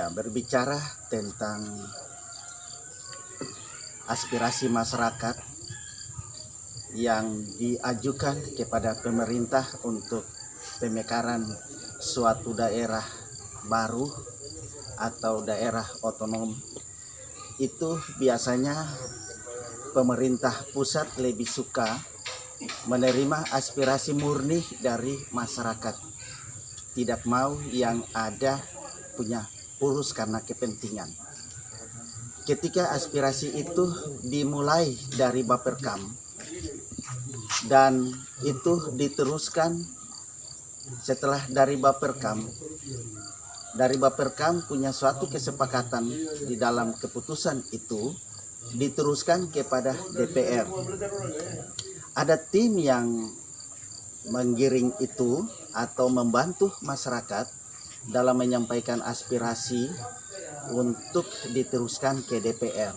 Ya, berbicara tentang aspirasi masyarakat yang diajukan kepada pemerintah untuk pemekaran suatu daerah baru atau daerah otonom, itu biasanya pemerintah pusat lebih suka menerima aspirasi murni dari masyarakat, tidak mau yang ada punya urus karena kepentingan. Ketika aspirasi itu dimulai dari Bapperkam dan itu diteruskan setelah dari Bapperkam punya suatu kesepakatan di dalam keputusan itu diteruskan kepada DPR. Ada tim yang menggiring itu atau membantu masyarakat dalam menyampaikan aspirasi untuk diteruskan ke DPR.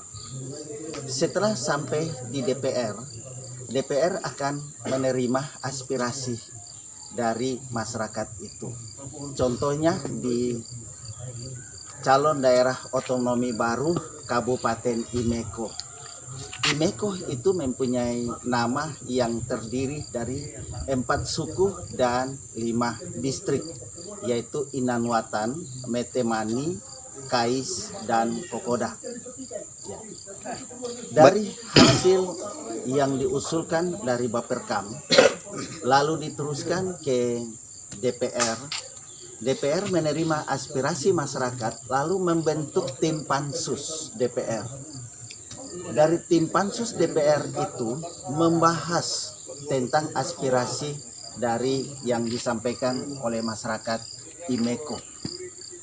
Setelah sampai di DPR akan menerima aspirasi dari masyarakat itu. Contohnya di calon daerah otonomi baru Kabupaten Imeko. Imeko itu mempunyai nama yang terdiri dari 4 suku dan 5 distrik, yaitu Inanwatan, Metemani, Kais, dan Kokoda. Dari hasil yang diusulkan dari Bapperkam lalu diteruskan ke DPR. DPR menerima aspirasi masyarakat lalu membentuk tim pansus DPR. Dari tim pansus DPR itu membahas tentang aspirasi dari yang disampaikan oleh masyarakat Imeko.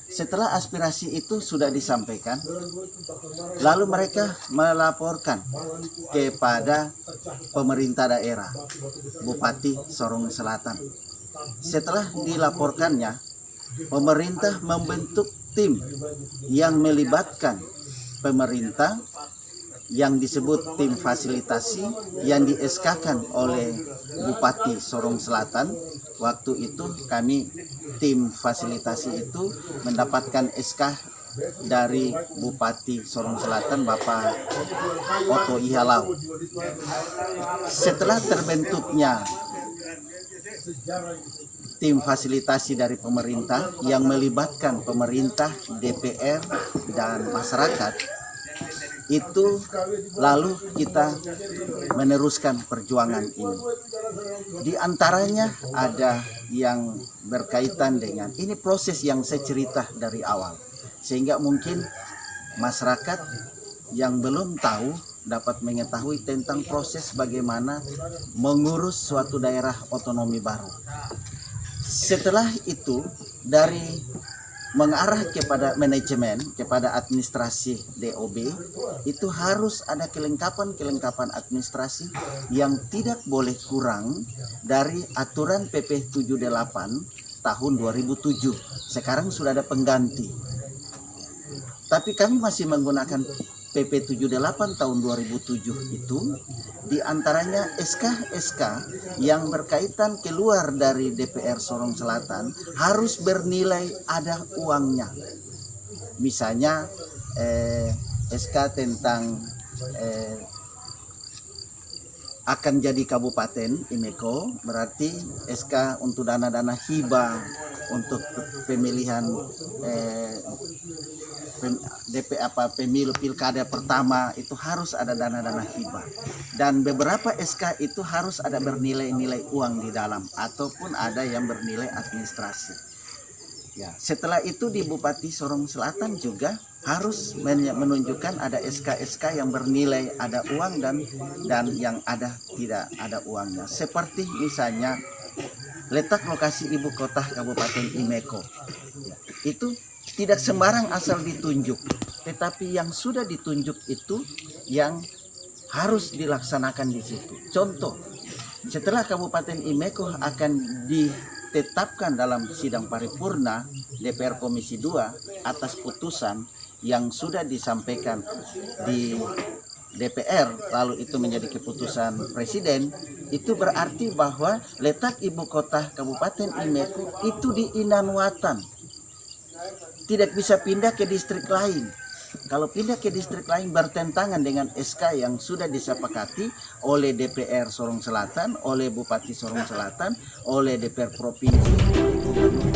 Setelah aspirasi itu sudah disampaikan, lalu mereka melaporkan kepada pemerintah daerah, Bupati Sorong Selatan. Setelah dilaporkannya, pemerintah membentuk tim yang melibatkan pemerintah yang disebut tim fasilitasi yang di-SK-kan oleh Bupati Sorong Selatan. Waktu itu kami tim fasilitasi itu mendapatkan SK dari Bupati Sorong Selatan, Bapak Oto Ihalau. Setelah terbentuknya tim fasilitasi dari pemerintah yang melibatkan pemerintah, DPR, dan masyarakat, itu lalu kita meneruskan perjuangan ini. Di antaranya ada yang berkaitan dengan ini proses yang saya cerita dari awal, sehingga mungkin masyarakat yang belum tahu dapat mengetahui tentang proses bagaimana mengurus suatu daerah otonomi baru. Setelah itu dari mengarah kepada manajemen, kepada administrasi DOB, itu harus ada kelengkapan administrasi yang tidak boleh kurang dari aturan PP 78 tahun 2007. Sekarang sudah ada pengganti. Tapi kami masih menggunakan PP 78 tahun 2007 itu, diantaranya SK-SK yang berkaitan keluar dari DPR Sorong Selatan harus bernilai ada uangnya. Misalnya SK tentang akan jadi kabupaten Imeko, berarti SK untuk dana-dana hibah untuk pemilihan pemilu pilkada pertama itu harus ada dana-dana hibah, dan beberapa SK itu harus ada bernilai-nilai uang di dalam ataupun ada yang bernilai administrasi. Ya, setelah itu di Bupati Sorong Selatan juga harus menunjukkan ada SK-SK yang bernilai ada uang dan yang ada tidak ada uangnya. Seperti misalnya letak lokasi ibu kota Kabupaten Imeko. Ya, itu tidak sembarang asal ditunjuk, tetapi yang sudah ditunjuk itu yang harus dilaksanakan di situ. Contoh, setelah Kabupaten Imeko akan ditetapkan dalam sidang paripurna DPR Komisi 2 atas putusan yang sudah disampaikan di DPR, lalu itu menjadi keputusan Presiden, itu berarti bahwa letak ibu kota Kabupaten Imeko itu di Inanwatan. tidak bisa pindah ke distrik lain. Kalau pindah ke distrik lain bertentangan dengan SK yang sudah disepakati oleh DPR Sorong Selatan, oleh Bupati Sorong Selatan, oleh DPR Provinsi, oleh Gubernur.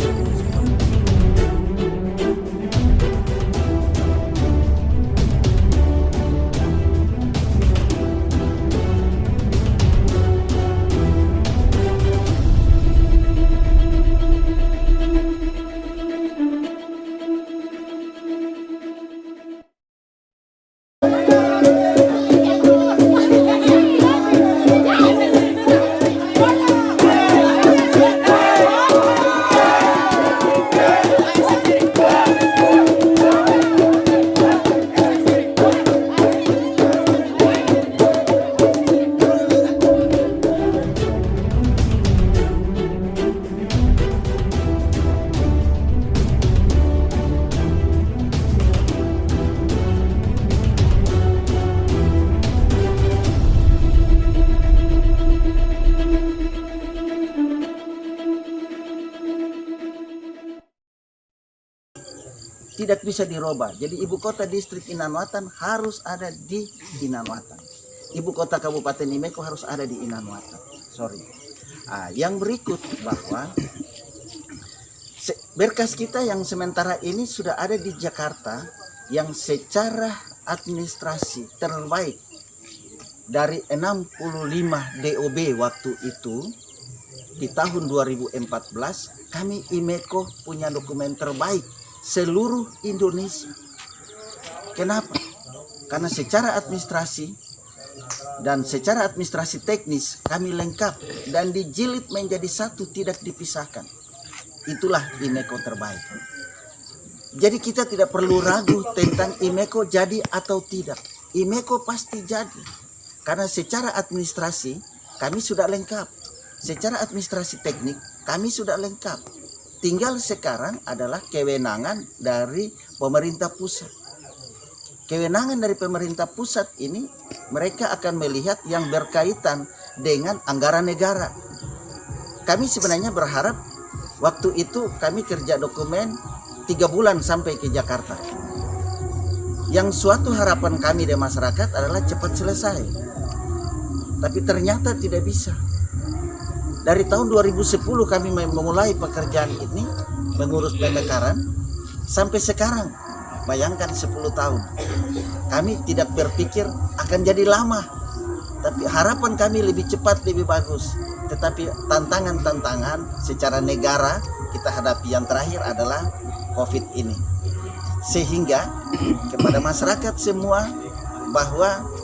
Tidak bisa dirubah. Jadi ibu kota distrik Inanwatan harus ada di Inanwatan. Ibu kota Kabupaten Imeko harus ada di Inanwatan. Sorry. Yang berikut bahwa berkas kita yang sementara ini sudah ada di Jakarta yang secara administrasi terbaik dari 65 DOB waktu itu di tahun 2014 kami Imeko punya dokumen terbaik seluruh Indonesia. Kenapa? Karena secara administrasi dan secara administrasi teknis kami lengkap dan dijilid menjadi satu, tidak dipisahkan. Itulah Imeko terbaik. Jadi kita tidak perlu ragu tentang Imeko jadi atau tidak. Imeko pasti jadi. Karena secara administrasi kami sudah lengkap. Secara administrasi teknik kami sudah lengkap. Tinggal sekarang adalah kewenangan dari pemerintah pusat. Kewenangan dari pemerintah pusat ini mereka akan melihat yang berkaitan dengan anggaran negara. Kami sebenarnya berharap waktu itu kami kerja dokumen 3 bulan sampai ke Jakarta. Yang suatu harapan kami di masyarakat adalah cepat selesai. Tapi ternyata tidak bisa. Dari tahun 2010 kami memulai pekerjaan ini, mengurus pemekaran, sampai sekarang, bayangkan 10 tahun. Kami tidak berpikir akan jadi lama, tapi harapan kami lebih cepat, lebih bagus. Tetapi tantangan-tantangan secara negara kita hadapi yang terakhir adalah COVID ini. Sehingga kepada masyarakat semua bahwa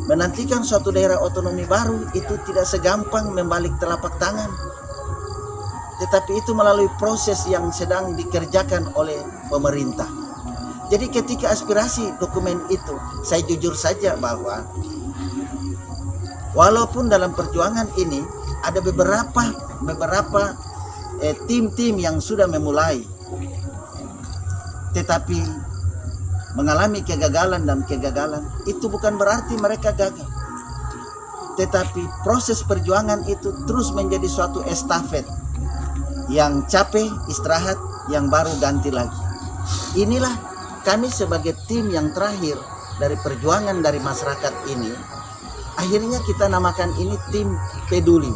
menantikan suatu daerah otonomi baru itu tidak segampang membalik telapak tangan. Tetapi itu melalui proses yang sedang dikerjakan oleh pemerintah. Jadi ketika aspirasi dokumen itu, saya jujur saja bahwa walaupun dalam perjuangan ini ada beberapa tim-tim yang sudah memulai, tetapi mengalami kegagalan dan kegagalan itu bukan berarti mereka gagal. Tetapi proses perjuangan itu terus menjadi suatu estafet. Yang capek istirahat, yang baru ganti lagi. Inilah kami sebagai tim yang terakhir dari perjuangan dari masyarakat ini. Akhirnya kita namakan ini tim peduli.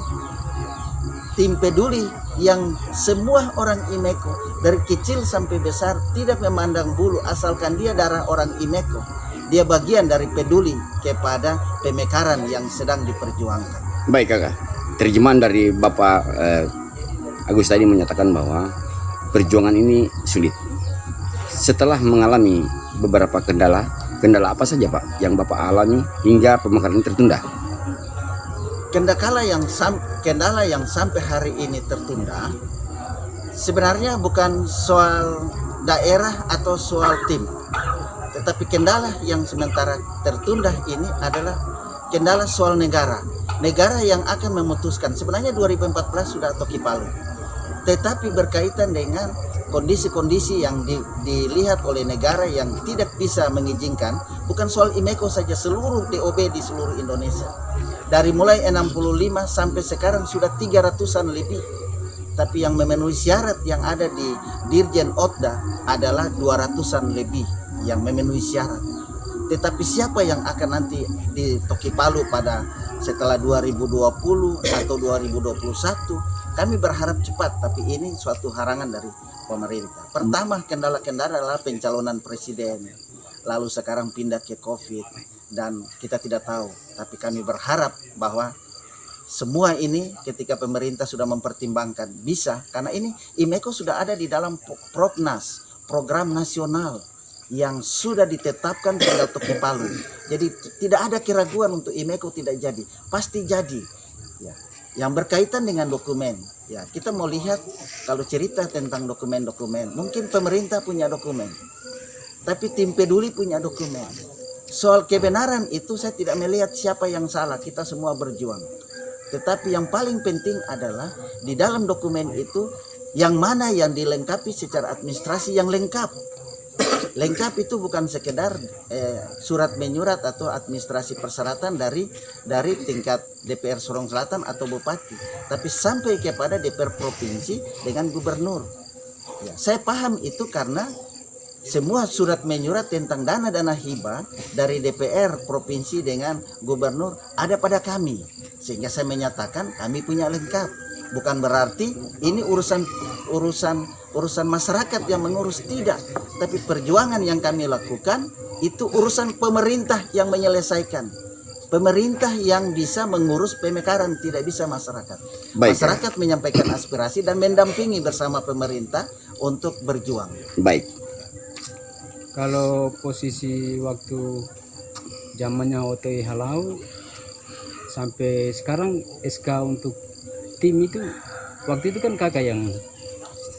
Tim peduli yang semua orang Imeko dari kecil sampai besar tidak memandang bulu, asalkan dia darah orang Imeko, dia bagian dari peduli kepada pemekaran yang sedang diperjuangkan. Baik kakak, terjemahan dari Bapak Agus tadi menyatakan bahwa perjuangan ini sulit. Setelah mengalami beberapa kendala apa saja Pak yang Bapak alami hingga pemekaran tertunda? Kendala yang sampai hari ini tertunda sebenarnya bukan soal daerah atau soal tim, tetapi kendala yang sementara tertunda ini adalah kendala soal negara yang akan memutuskan. Sebenarnya 2014 sudah toki palu, tetapi berkaitan dengan kondisi-kondisi yang dilihat oleh negara yang tidak bisa mengizinkan, bukan soal Imeko saja, seluruh DOB di seluruh Indonesia. Dari mulai 65 sampai sekarang sudah 300-an lebih tapi yang memenuhi syarat yang ada di Dirjen Otda adalah 200-an lebih yang memenuhi syarat. Tetapi siapa yang akan nanti di Toki Palu pada setelah 2020 atau 2021, kami berharap cepat, tapi ini suatu harangan dari pemerintah. Pertama, kendala-kendala adalah pencalonan presiden, lalu sekarang pindah ke COVID, dan kita tidak tahu. Tapi kami berharap bahwa semua ini ketika pemerintah sudah mempertimbangkan bisa, karena ini IMECO sudah ada di dalam Propnas, program nasional yang sudah ditetapkan tinggal Toki Palu. Jadi tidak ada keraguan untuk IMECO tidak jadi, pasti jadi. Ya. Yang berkaitan dengan dokumen, ya kita mau lihat kalau cerita tentang dokumen-dokumen, mungkin pemerintah punya dokumen, tapi tim peduli punya dokumen. Soal kebenaran itu saya tidak melihat siapa yang salah, kita semua berjuang. Tetapi yang paling penting adalah di dalam dokumen itu yang mana yang dilengkapi secara administrasi yang lengkap. Lengkap itu bukan sekedar surat menyurat atau administrasi persyaratan dari tingkat DPR Sorong Selatan atau Bupati, tapi sampai kepada DPR Provinsi dengan Gubernur. Ya, saya paham itu karena semua surat menyurat tentang dana-dana hibah dari DPR Provinsi dengan Gubernur ada pada kami, sehingga saya menyatakan kami punya lengkap. Bukan berarti ini urusan masyarakat yang mengurus, tidak, tapi perjuangan yang kami lakukan itu urusan pemerintah yang menyelesaikan. Pemerintah yang bisa mengurus pemekaran, tidak bisa masyarakat. Baik. Masyarakat menyampaikan aspirasi dan mendampingi bersama pemerintah untuk berjuang. Baik. Kalau posisi waktu zamannya OTI Halau sampai sekarang SK untuk tim itu, waktu itu kan kakak yang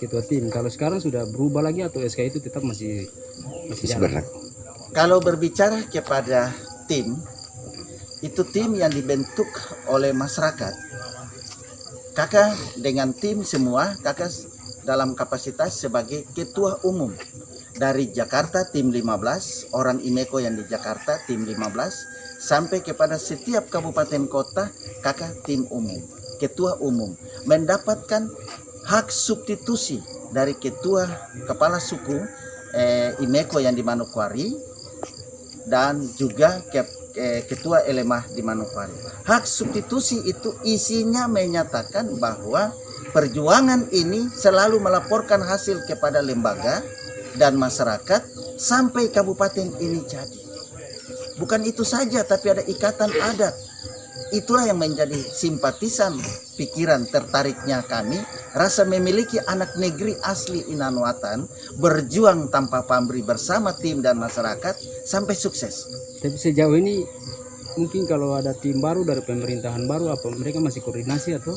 ketua tim. Kalau sekarang sudah berubah lagi atau SK itu tetap masih jalan? Berlaku. Kalau berbicara kepada tim, itu tim yang dibentuk oleh masyarakat. Kakak dengan tim semua, kakak dalam kapasitas sebagai ketua umum. Dari Jakarta tim 15, orang IMECO yang di Jakarta tim 15, sampai kepada setiap kabupaten kota kakak tim umum, ketua umum, mendapatkan hak substitusi dari ketua kepala suku IMECO yang di Manokwari dan juga ketua Elemah di Manokwari. Hak substitusi itu isinya menyatakan bahwa perjuangan ini selalu melaporkan hasil kepada lembaga dan masyarakat sampai kabupaten ini jadi. Bukan itu saja, tapi ada ikatan adat. Itulah yang menjadi simpatisan pikiran tertariknya kami, rasa memiliki anak negeri asli Inanuatan, berjuang tanpa pamrih bersama tim dan masyarakat sampai sukses. Tapi sejauh ini mungkin kalau ada tim baru dari pemerintahan baru, apa mereka masih koordinasi atau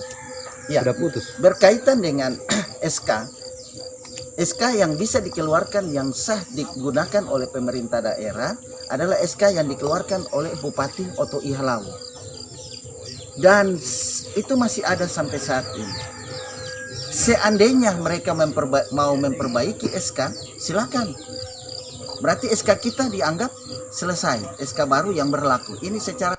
Ya, sudah putus? berkaitan dengan SK yang bisa dikeluarkan yang sah digunakan oleh pemerintah daerah adalah SK yang dikeluarkan oleh Bupati Otohi Halau. Dan itu masih ada sampai saat ini. Seandainya mereka mau memperbaiki SK, silakan. Berarti SK kita dianggap selesai, SK baru yang berlaku. Ini secara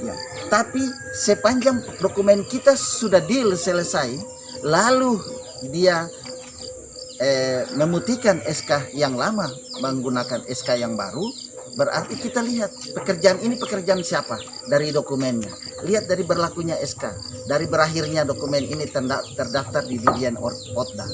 ya. Tapi sepanjang dokumen kita sudah deal selesai, lalu dia memutihkan SK yang lama menggunakan SK yang baru, Berarti kita lihat pekerjaan ini pekerjaan siapa dari dokumennya. Lihat dari berlakunya SK, dari berakhirnya dokumen ini terdaftar di Didian Otda.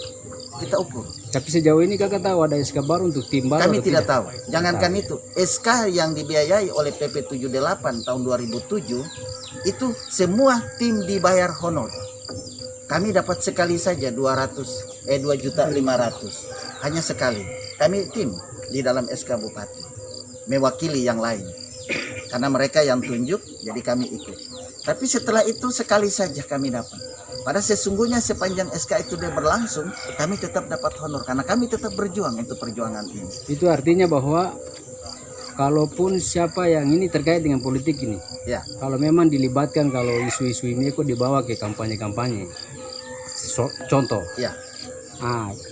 Kita ukur. Tapi sejauh ini kakak tahu ada SK baru untuk tim baru? Kami atau tidak tahu. Jangankan itu, SK yang dibiayai oleh PP 78 tahun 2007 itu semua tim dibayar honor. Kami dapat sekali saja 2.500.000 hanya sekali. Kami tim di dalam SK Bupati mewakili yang lain karena mereka yang tunjuk, jadi kami ikut. Tapi setelah itu sekali saja kami dapat. Pada sesungguhnya sepanjang SK itu dia berlangsung, kami tetap dapat honor karena kami tetap berjuang untuk perjuangan ini. Itu artinya bahwa kalaupun siapa yang ini terkait dengan politik ini, Ya, kalau memang dilibatkan, kalau isu-isu IMECO dibawa ke kampanye-kampanye, contoh, ya,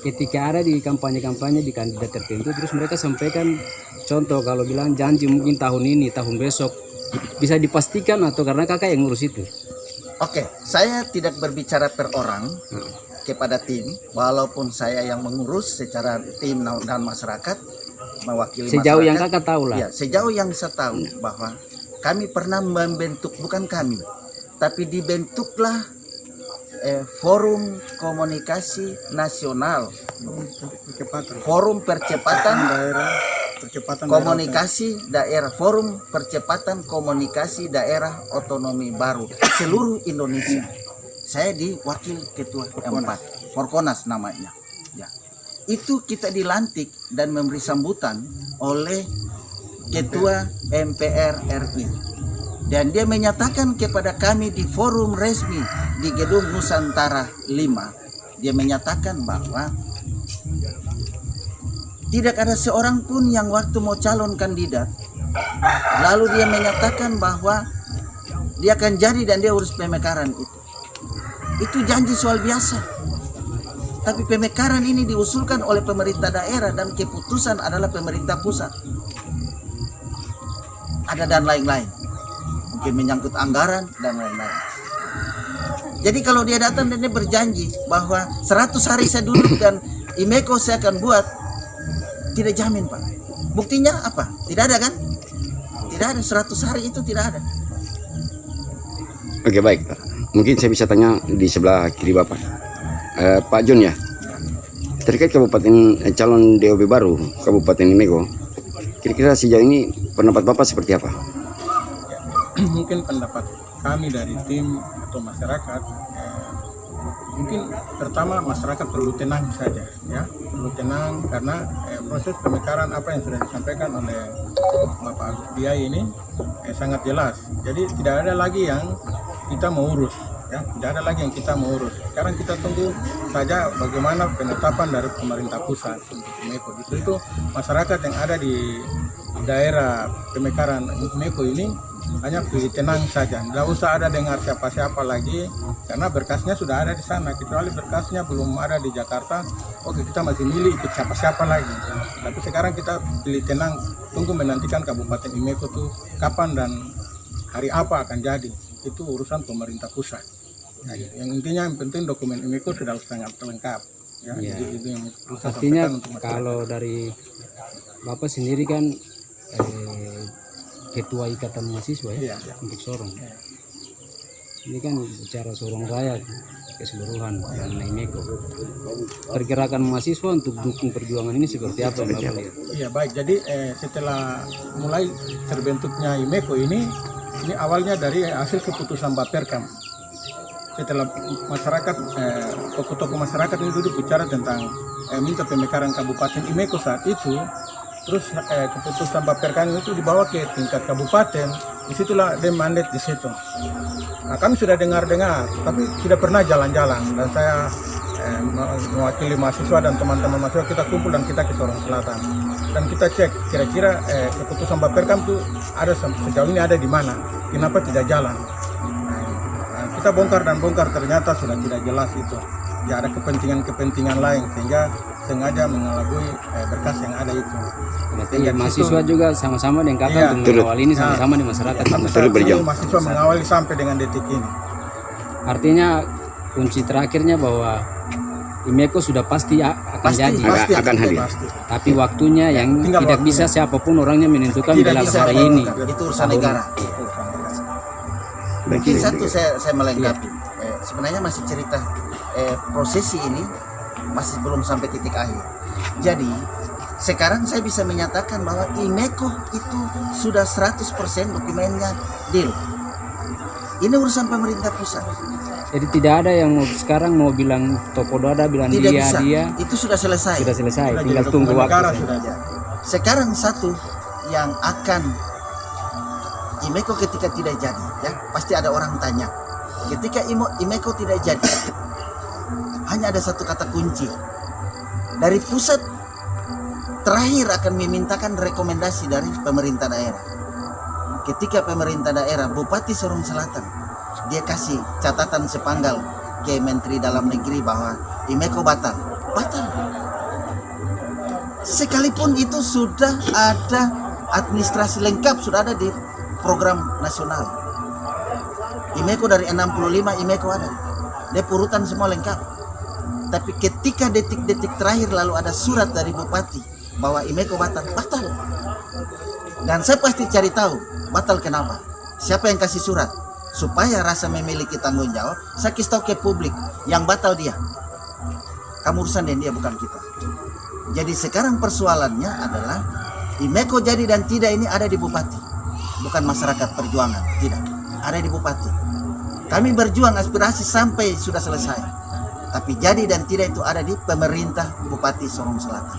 ketika ada di kampanye-kampanye di kandidat tertentu, terus mereka sampaikan contoh kalau bilang janji mungkin tahun ini, tahun besok, bisa dipastikan atau karena kakak yang ngurus itu? oke. Saya tidak berbicara per orang kepada tim, walaupun saya yang mengurus secara tim dan masyarakat, mewakili Sejauh masyarakat. yang kakak tahu lah. Ya, sejauh yang saya tahu bahwa kami pernah membentuk, bukan kami, tapi dibentuklah Forum Komunikasi Nasional, Forum Percepatan Komunikasi Daerah, Forum Percepatan Komunikasi Daerah Otonomi Baru seluruh Indonesia. Saya diwakil ketua 4, Forkonas namanya. Ya. Itu kita dilantik dan memberi sambutan oleh ketua MPR RI. Dan dia menyatakan kepada kami di forum resmi di Gedung Nusantara 5, dia menyatakan bahwa tidak ada seorang pun yang waktu mau calon kandidat, lalu dia menyatakan bahwa dia akan jadi dan dia urus pemekaran itu. Itu janji soal biasa. Tapi pemekaran ini diusulkan oleh pemerintah daerah dan keputusan adalah pemerintah pusat. Ada dan lain-lain. Mungkin menyangkut anggaran dan lain-lain. Jadi kalau dia datang dan dia berjanji bahwa 100 hari saya duduk dan IMECO saya akan buat, tidak jamin Pak. Buktinya apa? Tidak ada kan? Tidak ada, 100 hari itu tidak ada. Oke, baik. Mungkin saya bisa tanya di sebelah kiri Bapak. Pak John ya. Terkait kabupaten calon DOB baru Kabupaten IMECO, kira-kira sejauh ini pendapat Bapak seperti apa? Mungkin pendapat kami dari tim atau masyarakat, mungkin pertama masyarakat perlu tenang saja, ya, perlu tenang karena proses pemekaran apa yang sudah disampaikan oleh Bapak Agus Biai ini sangat jelas. Jadi tidak ada lagi yang kita mau urus, ya, tidak ada lagi yang kita mau urus. Sekarang kita tunggu saja bagaimana penetapan dari pemerintah pusat untuk IMECO. Justru itu masyarakat yang ada di daerah pemekaran IMECO ini hanya pilih tenang saja, nggak usah ada dengar siapa-siapa lagi karena berkasnya sudah ada di sana, kecuali berkasnya belum ada di Jakarta. Oke, kita masih milih ikut siapa-siapa lagi, tapi sekarang kita pilih tenang, tunggu menantikan Kabupaten IMECO tuh kapan dan hari apa akan jadi, itu urusan pemerintah pusat. Nah, yang intinya yang penting dokumen IMECO sudah sangat lengkap, ya. Ya. Jadi itu yang bisa Artinya sampaikan untuk masyarakat. kalau dari Bapak sendiri kan ketua ikatan mahasiswa ya, Iya. untuk Sorong. Iya. Ini kan bicara Sorong Raya keseluruhan dan IMECO. Pergerakan mahasiswa untuk dukung perjuangan ini seperti apa yang Bapak lihat? Iya, baik. Jadi setelah mulai terbentuknya IMECO ini awalnya dari hasil keputusan Baperkam. Setelah masyarakat, tokoh-tokoh masyarakat ini duduk bicara tentang minta pemekaran Kabupaten IMECO saat itu, terus keputusan Baperkam itu dibawa ke tingkat kabupaten, disitulah dia mandat di situ. Nah, kami sudah dengar-dengar, tapi tidak pernah jalan-jalan. Dan saya mewakili mahasiswa dan teman-teman mahasiswa, kita kumpul dan kita ke Sorong Selatan. Dan kita cek kira-kira keputusan Baperkam itu ada sejauh ini ada di mana, kenapa tidak jalan. Nah, kita bongkar dan bongkar, ternyata sudah tidak jelas itu. Ya ada kepentingan-kepentingan lain sehingga sengaja mengelabui berkas yang ada itu. Berarti mahasiswa juga sama-sama dengan kakak untuk mengawal ini sama-sama di masyarakat. Terus berjuang. Mahasiswa mengawali sampai dengan detik ini. Artinya kunci terakhirnya bahwa Imeko sudah pasti akan jadi. Akan hadir. Pasti. Tapi waktunya yang tinggal tidak waktunya. bisa siapapun orangnya menentukan Tidak dalam bisa hari ini. itu urusan negara. Mungkin satu saya melengkapi. Sebenarnya masih cerita prosesi ini masih belum sampai titik akhir. Jadi sekarang saya bisa menyatakan bahwa Imeko itu sudah 100% dokumennya deal. Ini urusan pemerintah pusat. Jadi tidak ada yang sekarang mau bilang Tokododa bilang Tidak dia bisa. dia Itu sudah selesai. sudah selesai, Sudah tinggal jadi tunggu dokumen waktu. negara saja. sudah. Ya. Sekarang satu yang akan Imeko ketika tidak jadi, ya pasti ada orang tanya. Ketika Imeko tidak jadi, hanya ada satu kata kunci. Dari pusat terakhir akan memintakan rekomendasi dari pemerintah daerah. Ketika pemerintah daerah Bupati Sorong Selatan, dia kasih catatan sepanggal ke Menteri Dalam Negeri bahwa Imeko batal. Sekalipun itu sudah ada administrasi lengkap, sudah ada di program nasional. Imeko dari 65 Imeko ada. Dia urutan semua lengkap. Tapi ketika detik-detik terakhir lalu ada surat dari Bupati bahwa Imeko batal. Dan saya pasti cari tahu batal kenapa. Siapa yang kasih surat? Supaya rasa memiliki tanggung jawab, saya kasih tahu ke publik yang batal dia. Kamu urusan dengan dia, bukan kita. Jadi sekarang persoalannya adalah Imeko jadi dan tidak ini ada di Bupati, bukan masyarakat perjuangan, tidak. Ada di Bupati. Kami berjuang aspirasi sampai sudah selesai. Tapi jadi dan tidak itu ada di pemerintah Bupati Sorong Selatan.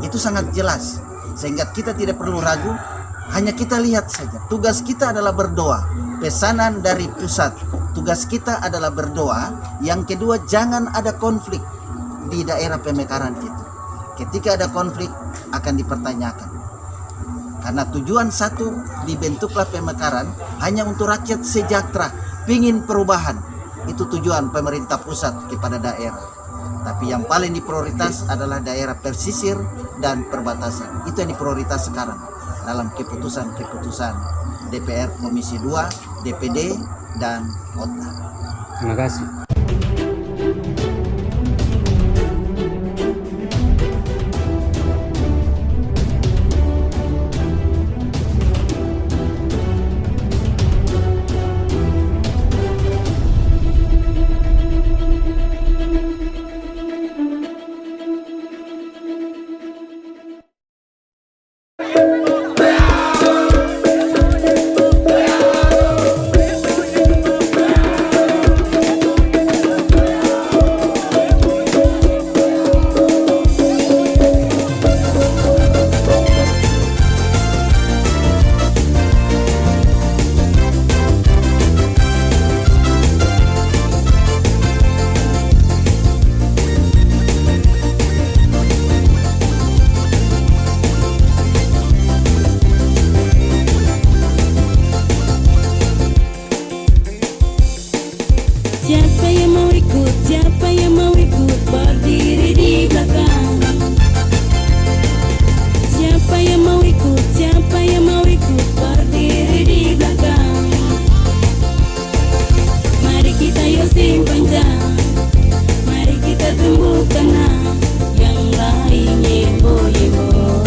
Itu sangat jelas. Sehingga kita tidak perlu ragu, hanya kita lihat saja. Tugas kita adalah berdoa. Pesanan dari pusat. Tugas kita adalah berdoa. Yang kedua, jangan ada konflik di daerah pemekaran itu. Ketika ada konflik, akan dipertanyakan. Karena tujuan satu, dibentuklah pemekaran hanya untuk rakyat sejahtera, pingin perubahan. Itu tujuan pemerintah pusat kepada daerah. Tapi yang paling diprioritas adalah daerah pesisir dan perbatasan. Itu yang diprioritas sekarang dalam keputusan-keputusan DPR Komisi 2, DPD, dan OTA. Terima kasih. Siapa yang mau ikut, siapa yang mau ikut berdiri di belakang. Siapa yang mau ikut, siapa yang mau ikut berdiri di belakang. Mari kita yuk simpan jam, mari kita tunggu tenang, yang lain yebo-yebo.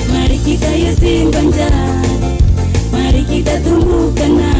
Mari kita yuk simpan jam, mari kita tunggu tenang.